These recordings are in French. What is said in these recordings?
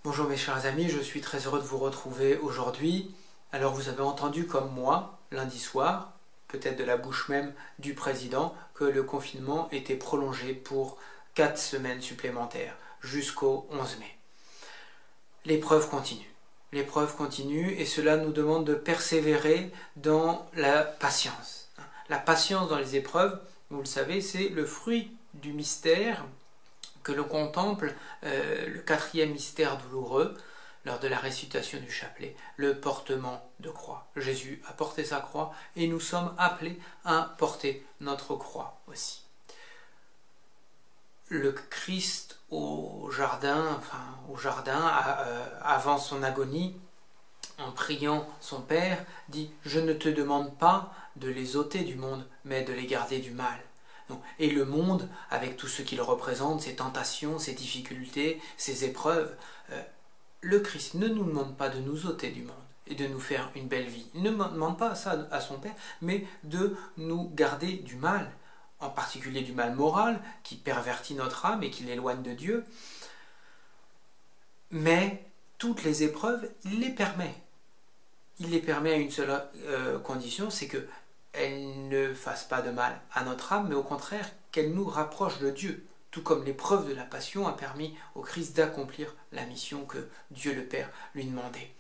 Bonjour mes chers amis, je suis très heureux de vous retrouver aujourd'hui. Alors vous avez entendu comme moi, lundi soir, peut-être de la bouche même du président, que le confinement était prolongé pour 4 semaines supplémentaires, jusqu'au 11 mai. L'épreuve continue. L'épreuve continue et cela nous demande de persévérer dans la patience. La patience dans les épreuves, vous le savez, c'est le fruit du mystère que l'on contemple, le quatrième mystère douloureux, lors de la récitation du chapelet, le portement de croix. Jésus a porté sa croix et nous sommes appelés à porter notre croix aussi. Le Christ au jardin, avant son agonie, en priant son Père, dit « Je ne te demande pas de les ôter du monde, mais de les garder du mal. » Et le monde, avec tout ce qu'il représente, ses tentations, ses difficultés, ses épreuves, le Christ ne nous demande pas de nous ôter du monde et de nous faire une belle vie. Il ne demande pas ça à son Père, mais de nous garder du mal, en particulier du mal moral, qui pervertit notre âme et qui l'éloigne de Dieu. Mais toutes les épreuves, il les permet. Il les permet à une seule condition, c'est que elle ne fasse pas de mal à notre âme, mais au contraire qu'elle nous rapproche de Dieu, tout comme l'épreuve de la passion a permis au Christ d'accomplir la mission que Dieu le Père lui demandait.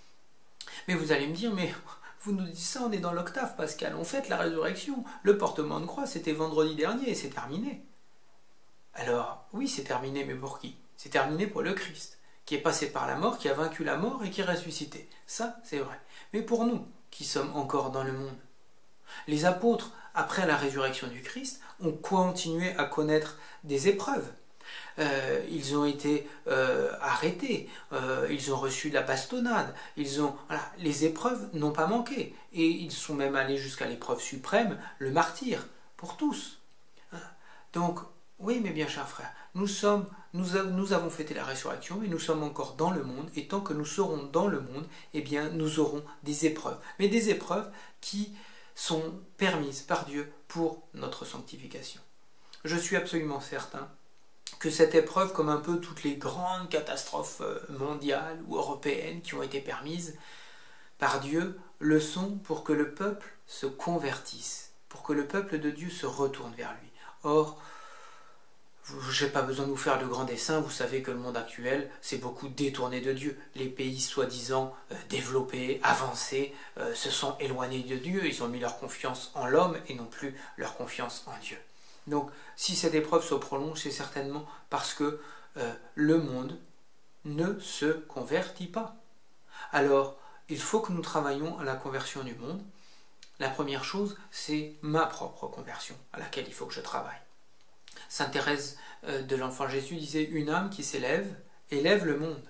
Mais vous allez me dire, mais vous nous dites ça, on est dans l'octave pascal, on fête la résurrection, le portement de croix c'était vendredi dernier et c'est terminé. Alors oui, c'est terminé, mais pour qui? C'est terminé pour le Christ, qui est passé par la mort, qui a vaincu la mort et qui est ressuscité. Ça, c'est vrai. Mais pour nous, qui sommes encore dans le monde, les apôtres, après la résurrection du Christ, ont continué à connaître des épreuves. Ils ont été arrêtés, ils ont reçu de la bastonnade, les épreuves n'ont pas manqué. Et ils sont même allés jusqu'à l'épreuve suprême, le martyre, pour tous. Donc, oui, mes bien chers frères, nous avons fêté la résurrection et nous sommes encore dans le monde. Et tant que nous serons dans le monde, eh bien, nous aurons des épreuves. Mais des épreuves qui sont permises par Dieu pour notre sanctification. Je suis absolument certain que cette épreuve, comme un peu toutes les grandes catastrophes mondiales ou européennes qui ont été permises par Dieu, le sont pour que le peuple se convertisse, pour que le peuple de Dieu se retourne vers lui. Or, je n'ai pas besoin de vous faire de grands dessins, vous savez que le monde actuel s'est beaucoup détourné de Dieu. Les pays soi-disant développés, avancés, se sont éloignés de Dieu, ils ont mis leur confiance en l'homme et non plus leur confiance en Dieu. Donc si cette épreuve se prolonge, c'est certainement parce que le monde ne se convertit pas. Alors, il faut que nous travaillions à la conversion du monde. La première chose, c'est ma propre conversion à laquelle il faut que je travaille. Sainte Thérèse de l'Enfant Jésus disait « Une âme qui s'élève, élève le monde ».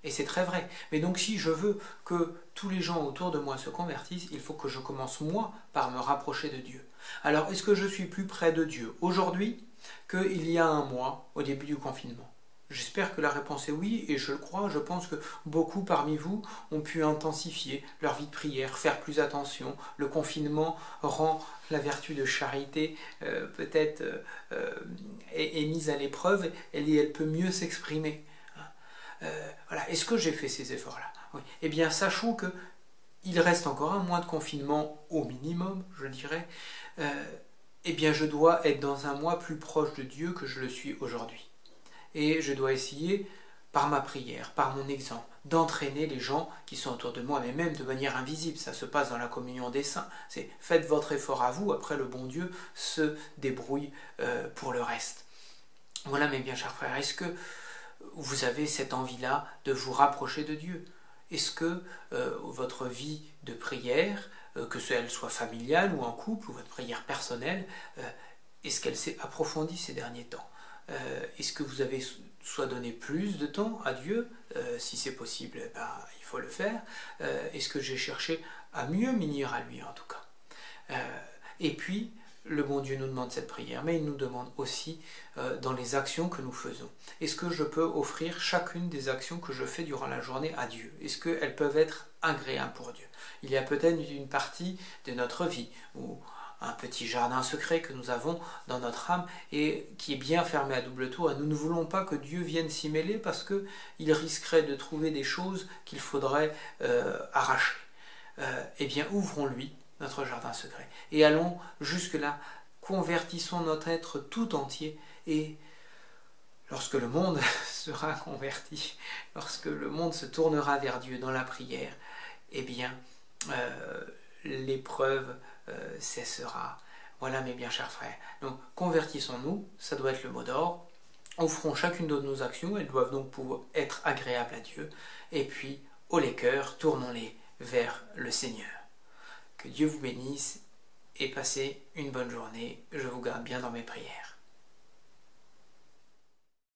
Et c'est très vrai. Mais donc si je veux que tous les gens autour de moi se convertissent, il faut que je commence moi par me rapprocher de Dieu. Alors est-ce que je suis plus près de Dieu aujourd'hui qu'il y a un mois, au début du confinement? J'espère que la réponse est oui, et je le crois, je pense que beaucoup parmi vous ont pu intensifier leur vie de prière, faire plus attention. Le confinement rend la vertu de charité peut-être est mise à l'épreuve et elle peut mieux s'exprimer. Voilà. Est-ce que j'ai fait ces efforts-là? Oui. Eh bien, sachons qu'il reste encore un mois de confinement au minimum, je dirais. Eh bien, je dois être dans un mois plus proche de Dieu que je le suis aujourd'hui. Et je dois essayer, par ma prière, par mon exemple, d'entraîner les gens qui sont autour de moi, mais même de manière invisible. Ça se passe dans la communion des saints. C'est faites votre effort à vous, après le bon Dieu se débrouille pour le reste. Voilà, mes bien chers frères, est-ce que vous avez cette envie-là de vous rapprocher de Dieu? Est-ce que votre vie de prière, que elle soit familiale ou en couple, ou votre prière personnelle, est-ce qu'elle s'est approfondie ces derniers temps? Est-ce que vous avez soit donné plus de temps à Dieu? Si c'est possible, il faut le faire. Est-ce que j'ai cherché à mieux m'unir à lui en tout cas? Et puis, le bon Dieu nous demande cette prière, mais il nous demande aussi dans les actions que nous faisons. Est-ce que je peux offrir chacune des actions que je fais durant la journée à Dieu? Est-ce qu'elles peuvent être agréables pour Dieu? Il y a peut-être une partie de notre vie où un petit jardin secret que nous avons dans notre âme et qui est bien fermé à double tour. Et nous ne voulons pas que Dieu vienne s'y mêler parce qu'il risquerait de trouver des choses qu'il faudrait arracher. Eh bien, ouvrons-lui notre jardin secret et allons jusque-là, convertissons notre être tout entier et lorsque le monde sera converti, lorsque le monde se tournera vers Dieu dans la prière, eh bien, l'épreuve cessera. Voilà mes bien chers frères. Donc, convertissons-nous, ça doit être le mot d'ordre. Offrons chacune de nos actions, elles doivent donc pouvoir être agréables à Dieu. Et puis, haut les cœurs, tournons-les vers le Seigneur. Que Dieu vous bénisse et passez une bonne journée. Je vous garde bien dans mes prières.